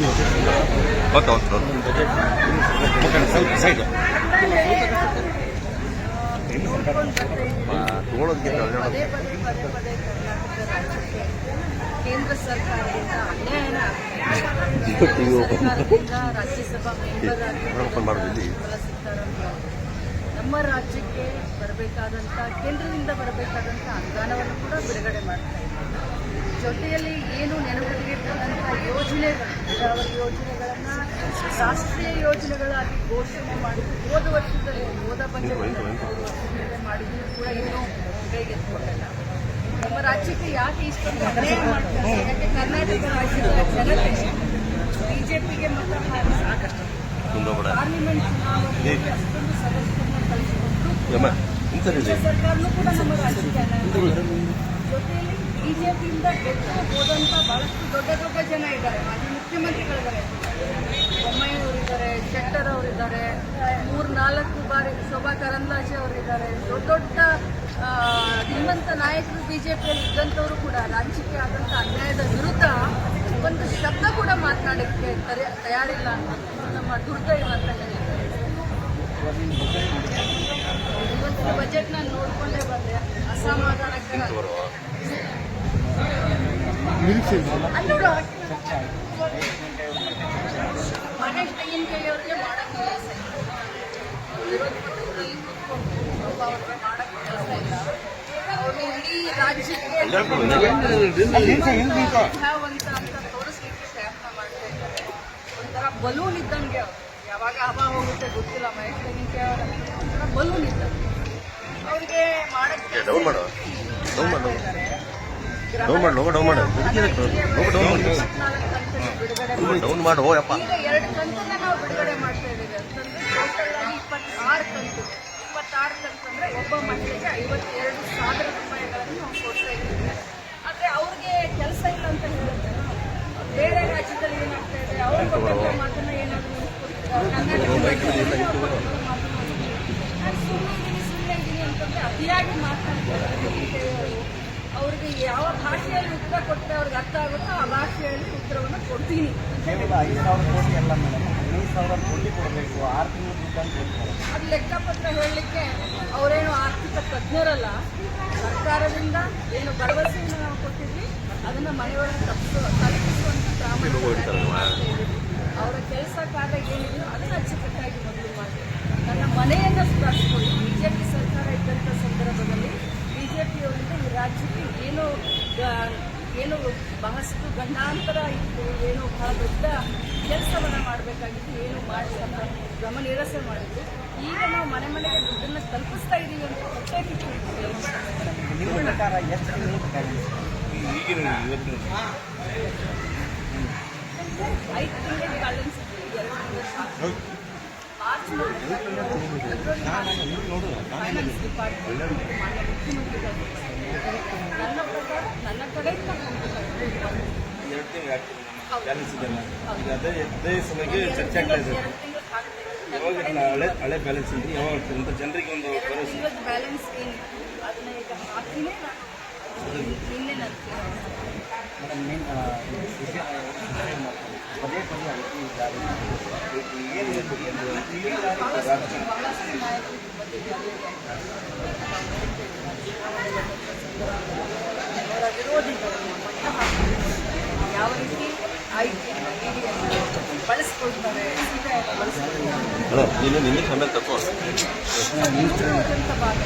Okay okay side ಪದೇ ಪದೇ ಕರ್ನಾಟಕ ರಾಜ್ಯಕ್ಕೆ ಕೇಂದ್ರ ಸರ್ಕಾರದಿಂದ ಅನ್ಯಾಯನ ಸರ್ಕಾರದಿಂದ ರಾಜ್ಯಸಭಾ ಮೆಂಬರ್ ಆಗಿ ಸಿಗ್ತಾರಂತ ನಮ್ಮ ರಾಜ್ಯಕ್ಕೆ ಬರಬೇಕಾದಂಥ ಕೇಂದ್ರದಿಂದ ಬರಬೇಕಾದಂಥ ಅನುದಾನವನ್ನು ಕೂಡ ಬಿಡುಗಡೆ ಮಾಡ್ತಾ ಇದ್ದಾರೆ. ಜೊತೆಯಲ್ಲಿ ಏನು ನೆನಪಿಗಿರ್ತಕ್ಕಂಥ ಯೋಜನೆಗಳು ನೀರಾವರಿ ಯೋಜನೆಗಳನ್ನು ರಾಷ್ಟ್ರೀಯ ಯೋಜನೆಗಳಾಗಿ ಘೋಷಣೆ ಮಾಡಿದ್ದು ಹೋದ ವರ್ಷದಲ್ಲಿ ಹೋದ ಬಜೆಟ್ ಮಾಡಿದ್ದು ಕೂಡ ಇನ್ನೂ ಕೈಗೆತ್ತಿಕೊಂಡಿಲ್ಲ. ನಮ್ಮ ರಾಜ್ಯಕ್ಕೆ ಯಾಕೆ ಇಷ್ಟೊಂದು ಅನ್ಯಾಯ ಮಾಡ್ತಾರೆ? ಯಾಕೆ ಕರ್ನಾಟಕ ರಾಜ್ಯದ ಜನತೆ ಬಿಜೆಪಿಗೆ ಮತ ಹಾಕಿ ಸಾಕಷ್ಟು ಪಾರ್ಲಿಮೆಂಟ್ ಚುನಾವಣೆಯಲ್ಲಿ ಅಷ್ಟೊಂದು ಸದಸ್ಯರನ್ನು ಕಳಿಸಿಕೊಂಡು ಸರ್ಕಾರನೂ ಕೂಡ ನಮ್ಮ ರಾಜ್ಯಕ್ಕೆ ಜೊತೆಯಲ್ಲಿ ಬಿಜೆಪಿಯಿಂದ ಗೆದ್ದು ಹೋದಂತ ಬಹಳಷ್ಟು ದೊಡ್ಡ ದೊಡ್ಡ ಜನ ಇದ್ದಾರೆ. ಮಾಜಿ ಮುಖ್ಯಮಂತ್ರಿಗಳಿದ್ದಾರೆ, ಬೊಮ್ಮಾಯಿಯವರಿದ್ದಾರೆ, ಶೆಟ್ಟರ್ ಅವರಿದ್ದಾರೆ, 3-4 ಬಾರಿ ಶೋಭಾ ಕರಂದ್ಲಾಜೆ ಅವರಿದ್ದಾರೆ. ದೊಡ್ಡ ದೊಡ್ಡ ಧೀಮಂತ ನಾಯಕರು ಬಿಜೆಪಿಯಲ್ಲಿ ಇದ್ದಂಥವರು ಕೂಡ ರಾಜ್ಯಕ್ಕೆ ಆದಂಥ ಅನ್ಯಾಯದ ವಿರುದ್ಧ ಒಂದು ಶಬ್ದ ಕೂಡ ಮಾತನಾಡಲಿಕ್ಕೆ ತಯಾರಿಲ್ಲ ಅನ್ನೋದು ನಮ್ಮ ದುರ್ದೈವ ಅಂತ ಹೇಳಿದ್ದಾರೆ. ಇವತ್ತಿನ ಬಜೆಟ್ನ ನೋಡಿಕೊಂಡೇ ಬಂದೆ, ಅಸಮಾಧಾನಕರ. ಮಹೇಶ್ ತೆಂಗಿನಕಾಯಿಯವ್ರಿಗೆ ಮಾಡಕ್ಕೆ ಕೆಲಸ ಇಲ್ಲ, ವಿರೋಧ ಪಕ್ಷದಲ್ಲಿ ಕೂತ್ಕೊಂಡು ಒಬ್ಬ ಅವ್ರಿಗೆ ಮಾಡಕ್ಕೆ ಕೆಲಸ ಇಲ್ಲ. ಅವರು ಇಡೀ ರಾಜ್ಯಕ್ಕೆ ಅಂತ ತೋರಿಸ್ಲಿಕ್ಕೆ ಪ್ರಯತ್ನ ಮಾಡ್ತಾ ಇದ್ದಾರೆ. ಒಂಥರ ಬಲೂನ್ ಇದ್ದಂಗೆ ಅವರು, ಯಾವಾಗ ಹವಾ ಹೋಗುತ್ತೆ ಗೊತ್ತಿಲ್ಲ. ಮಹೇಶ್ ತೆಂಗಿನಕಾಯಿ ಅವರ ಒಂಥರ ಬಲೂನ್ ಇದ್ದಂಗೆ, ಅವ್ರಿಗೆ ಮಾಡಕ್ಕೆ ಡೌನ್ ಮಾಡು. ಈಗ 2 ಕಂತನ್ನ ನಾವು ಬಿಡುಗಡೆ ಮಾಡ್ತಾ ಇದ್ದೀವಿ ಅಂತಂದ್ರೆ ಟೋಟಲ್ ಆಗಿ 26 ಕಂತು. 26 ಕಂತು ಅಂದ್ರೆ ಒಬ್ಬ ಮಹಿಳೆಗೆ 52,000 ರೂಪಾಯಿಗಳನ್ನು ನಾವು ಕೊಡ್ತಾ ಇದ್ದೀವಿ. ಆದ್ರೆ ಅವ್ರಿಗೆ ಕೆಲಸ ಇಲ್ಲ ಅಂತ ಹೇಳುತ್ತೆ. ಬೇರೆ ರಾಜ್ಯದಲ್ಲಿ ಏನಾಗ್ತಾ ಇದೆ, ಅವ್ರು ಕೊಟ್ಟಂತ ಮಾತನ್ನ ಏನಾದ್ರು ಸುಮ್ಮನೆ ಇದ್ದೀನಿ ಅಂತಂದ್ರೆ ಅತಿಯಾಗಿ ಮಾತನಾಡ್ತಾರೆ. ಅವ್ರಿಗೆ ಯಾವ ಭಾಷೆಯಲ್ಲಿ ಉತ್ತರ ಕೊಟ್ಟರೆ ಅವ್ರಿಗೆ ಅರ್ಥ ಆಗುತ್ತೋ ಆ ಭಾಷೆಯಲ್ಲಿ ಉತ್ತರವನ್ನು ಕೊಡ್ತೀನಿ. ಕೇವಲ 5,000 ಕೋಟಿ ಅಲ್ಲ ಮೇಡಮ್, 15,000 ಕೋಟಿ ಕೊಡಬೇಕು, 6 ತಿಂಗಳು ದುಡ್ಡನ್ನು ಕೊಡ್ತಾರೆ. ಅದು ಲೆಕ್ಕಪತ್ರ ಹೇಳಲಿಕ್ಕೆ ಅವರೇನು ಆರ್ಥಿಕ ತಜ್ಞರಲ್ಲ. ಸರ್ಕಾರದಿಂದ ಏನು ಭರವಸೆಯನ್ನು ನಾವು ಕೊಟ್ಟಿದ್ವಿ ಅದನ್ನು ಮನೆಯೊಳಗೆ ತಲುಪಿಸುವಂಥ ಪ್ರಾಮಾಣಿಕ ಅವರ ಕೆಲಸ ಕಾರ್ಯ ಏನಿದೆಯೋ ಅದನ್ನು ಅಚ್ಚುಕಟ್ಟಾಗಿ ಮೊದಲು ಮಾಡಿ ನನ್ನ ಮನೆಯನ್ನು ಸುಧಾರಿಸಿಕೊಂಡು. ಬಿಜೆಪಿ ಸರ್ಕಾರ ಇದ್ದಂಥ ಸಂದರ್ಭದಲ್ಲಿ ಬಿಜೆಪಿಯವರಿಂದ ಈ ರಾಜ್ಯಕ್ಕೆ ಏನು ಬಹಳಷ್ಟು ಗಂಡಾಂತರ ಇತ್ತು, ಏನು ಬಹಳ ದೊಡ್ಡ ಕೆಲಸವನ್ನು ಮಾಡಬೇಕಾಗಿತ್ತು, ಏನು ಮಾಡಿಲ್ಲ, ಗಮನಿರಸೆ ಮಾಡಿದ್ದು. ಈಗ ನಾವು ಮನೆ ಮನೆಗೆ ದುಡ್ಡನ್ನು ತಲುಪಿಸ್ತಾ ಇದ್ದೀವಿ ಅಂತ ಪ್ರತ್ಯೇಕ ನಿಮ್ಮ ಪ್ರಕಾರ ಎಷ್ಟು ತಿಂಗಳು ಬ್ಯಾಲೆನ್ಸ್? 5 ತಿಂಗಳಿಗೆ ಬ್ಯಾಲೆನ್ಸ್ ಇತ್ತು. 2 ತಿಂಗಳು ಮಾರ್ಚ್ ಫೈನಾನ್ಸ್ ಡಿಪಾರ್ಟ್ಮೆಂಟ್ ಮಾನ್ಯ ಮುಖ್ಯಮಂತ್ರಿಗಳು ನನ್ನ ಪ್ರಕಾರ ನನ್ನ ಕಡೆಯಿಂದ ಹಳೆ ಬ್ಯಾಲೆನ್ಸ್ ಇದೆ, ಯಾವಾಗ ಅಂತ ಜನರಿಗೆ ಒಂದು ಬ್ಯಾಲೆನ್ಸ್ ಏನಿತ್ತು ಅದನ್ನ ಈಗ ಹಾಕಿನೇ ನಾನು ನಿನ್ನೆ ನನ್ನ ಪದೇ ಪದೇ ಬಹಳಷ್ಟು ನಾಯಕರು ಅವರ ವಿರೋಧಿಗಳನ್ನು ಮಟ್ಟ ಹಾಕಿ ಯಾವ ರೀತಿ ಆಯ್ಕೆಯನ್ನು ಬಳಸ್ಕೊಳ್ತಾರೆ, ಸೀರೆಯನ್ನು ಬಳಸ್ಕೊಳ್ತಾರೆ. ಭಾಗ